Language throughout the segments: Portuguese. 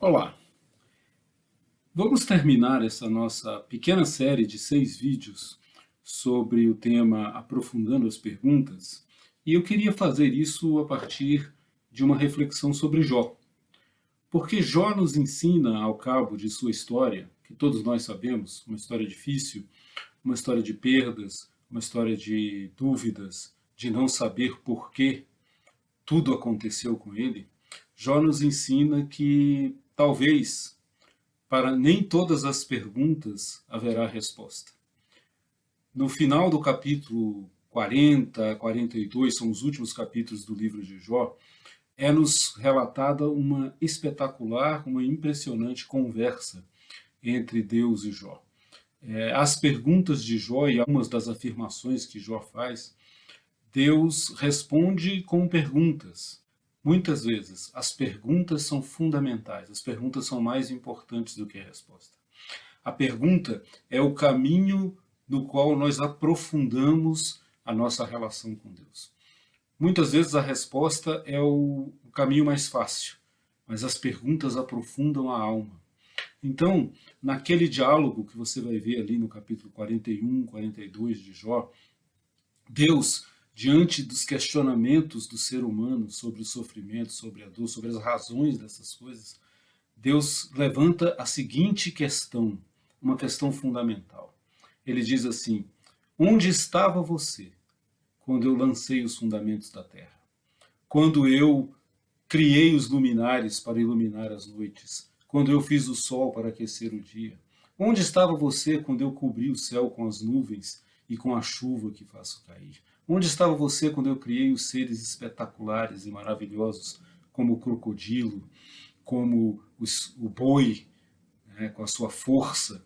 Olá, vamos terminar essa nossa pequena série de 6 vídeos sobre o tema Aprofundando as Perguntas, e eu queria fazer isso a partir de uma reflexão sobre Jó. Porque Jó nos ensina, ao cabo de sua história, que todos nós sabemos, uma história difícil, uma história de perdas, uma história de dúvidas, de não saber por que tudo aconteceu com ele. Jó nos ensina que talvez para nem todas as perguntas haverá resposta. No final do capítulo 40, 42, são os últimos capítulos do livro de Jó, é-nos relatada uma espetacular, uma impressionante conversa entre Deus e Jó. As perguntas de Jó e algumas das afirmações que Jó faz, Deus responde com perguntas. Muitas vezes, as perguntas são fundamentais, as perguntas são mais importantes do que a resposta. A pergunta é o caminho no qual nós aprofundamos a nossa relação com Deus. Muitas vezes a resposta é o caminho mais fácil, mas as perguntas aprofundam a alma. Então, naquele diálogo que você vai ver ali no capítulo 41, 42 de Jó, Deus, diante dos questionamentos do ser humano sobre o sofrimento, sobre a dor, sobre as razões dessas coisas, Deus levanta a seguinte questão, uma questão fundamental. Ele diz assim: onde estava você quando eu lancei os fundamentos da terra? Quando eu criei os luminares para iluminar as noites? Quando eu fiz o sol para aquecer o dia? Onde estava você quando eu cobri o céu com as nuvens e com a chuva que faço cair? Onde estava você quando eu criei os seres espetaculares e maravilhosos, como o crocodilo, como o boi, né, com a sua força?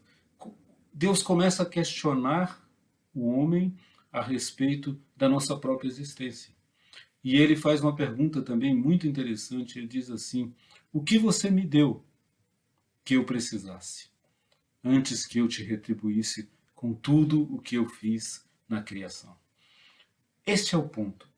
Deus começa a questionar o homem a respeito da nossa própria existência. E ele faz uma pergunta também muito interessante. Ele diz assim: o que você me deu que eu precisasse, antes que eu te retribuísse com tudo o que eu fiz na criação? Este é o ponto.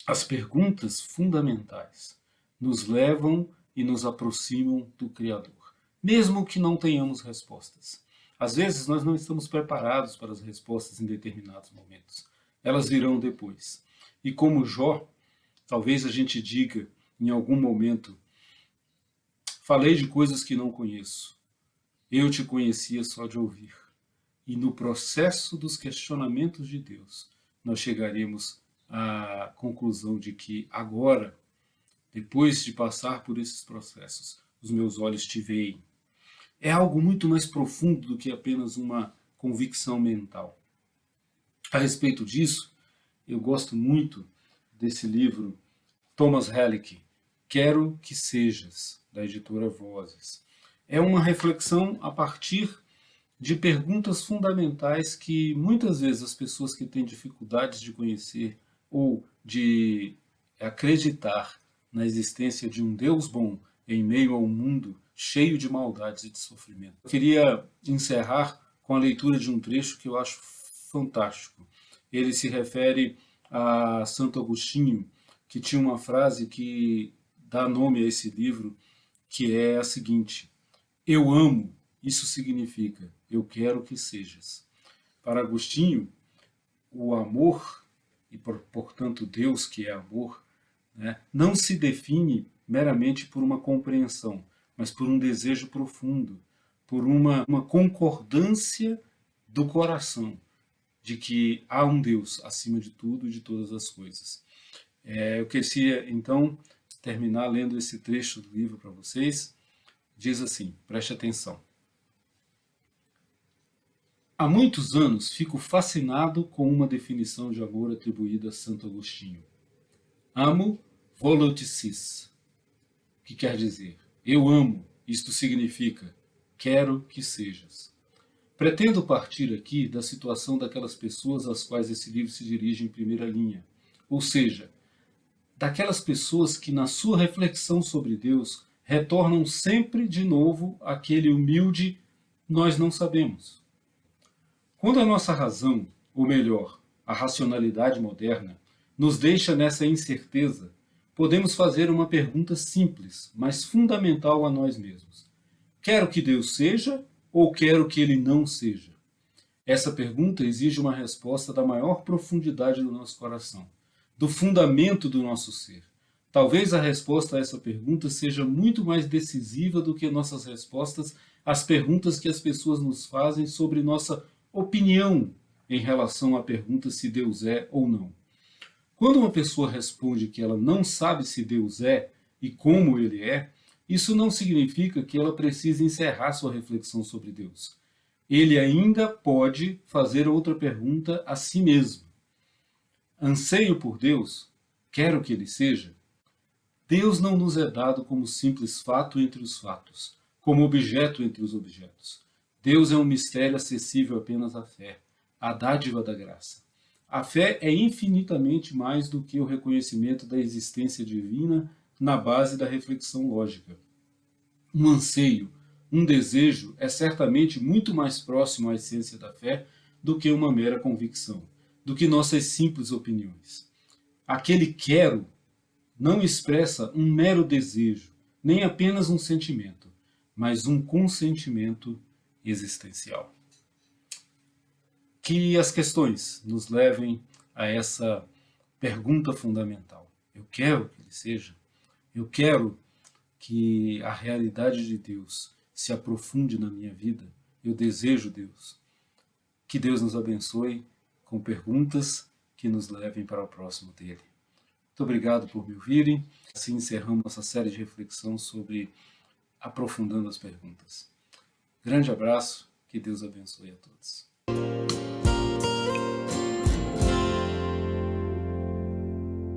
As perguntas fundamentais nos levam e nos aproximam do Criador, mesmo que não tenhamos respostas. Às vezes nós não estamos preparados para as respostas em determinados momentos. Elas virão depois. E como Jó, talvez a gente diga em algum momento: falei de coisas que não conheço. Eu te conhecia só de ouvir. E no processo dos questionamentos de Deus, nós chegaremos à conclusão de que agora, depois de passar por esses processos, os meus olhos te veem. É algo muito mais profundo do que apenas uma convicção mental. A respeito disso, eu gosto muito desse livro, Thomas Halleck, Quero que Sejas, da editora Vozes. É uma reflexão a partir de perguntas fundamentais que muitas vezes as pessoas que têm dificuldades de conhecer ou de acreditar na existência de um Deus bom em meio a um mundo cheio de maldades e de sofrimento. Eu queria encerrar com a leitura de um trecho que eu acho fantástico. Ele se refere a Santo Agostinho, que tinha uma frase que dá nome a esse livro, que é a seguinte: eu amo, isso significa eu quero que sejas. Para Agostinho, o amor, e portanto Deus que é amor, né, não se define meramente por uma compreensão, mas por um desejo profundo, por uma concordância do coração de que há um Deus acima de tudo e de todas as coisas. Eu queria então terminar lendo esse trecho do livro para vocês. Diz assim, preste atenção. Há muitos anos fico fascinado com uma definição de amor atribuída a Santo Agostinho. Amo voluticis, que quer dizer, eu amo, isto significa, quero que sejas. Pretendo partir aqui da situação daquelas pessoas às quais esse livro se dirige em primeira linha, ou seja, daquelas pessoas que na sua reflexão sobre Deus retornam sempre de novo àquele humilde nós não sabemos. Quando a nossa razão, ou melhor, a racionalidade moderna, nos deixa nessa incerteza, podemos fazer uma pergunta simples, mas fundamental a nós mesmos. Quero que Deus seja ou quero que Ele não seja? Essa pergunta exige uma resposta da maior profundidade do nosso coração, do fundamento do nosso ser. Talvez a resposta a essa pergunta seja muito mais decisiva do que nossas respostas às perguntas que as pessoas nos fazem sobre nossa opinião em relação à pergunta se Deus é ou não. Quando uma pessoa responde que ela não sabe se Deus é e como Ele é, isso não significa que ela precise encerrar sua reflexão sobre Deus. Ele ainda pode fazer outra pergunta a si mesmo. Anseio por Deus? Quero que Ele seja? Deus não nos é dado como simples fato entre os fatos, como objeto entre os objetos. Deus é um mistério acessível apenas à fé, à dádiva da graça. A fé é infinitamente mais do que o reconhecimento da existência divina na base da reflexão lógica. Um anseio, um desejo é certamente muito mais próximo à essência da fé do que uma mera convicção, do que nossas simples opiniões. Aquele quero não expressa um mero desejo, nem apenas um sentimento, mas um consentimento existencial. Que as questões nos levem a essa pergunta fundamental. Eu quero que Ele seja? Eu quero que a realidade de Deus se aprofunde na minha vida? Eu desejo Deus. Que Deus nos abençoe com perguntas que nos levem para o próximo dele. Muito obrigado por me ouvirem. Assim encerramos nossa série de reflexão sobre aprofundando as perguntas. Grande abraço, que Deus abençoe a todos.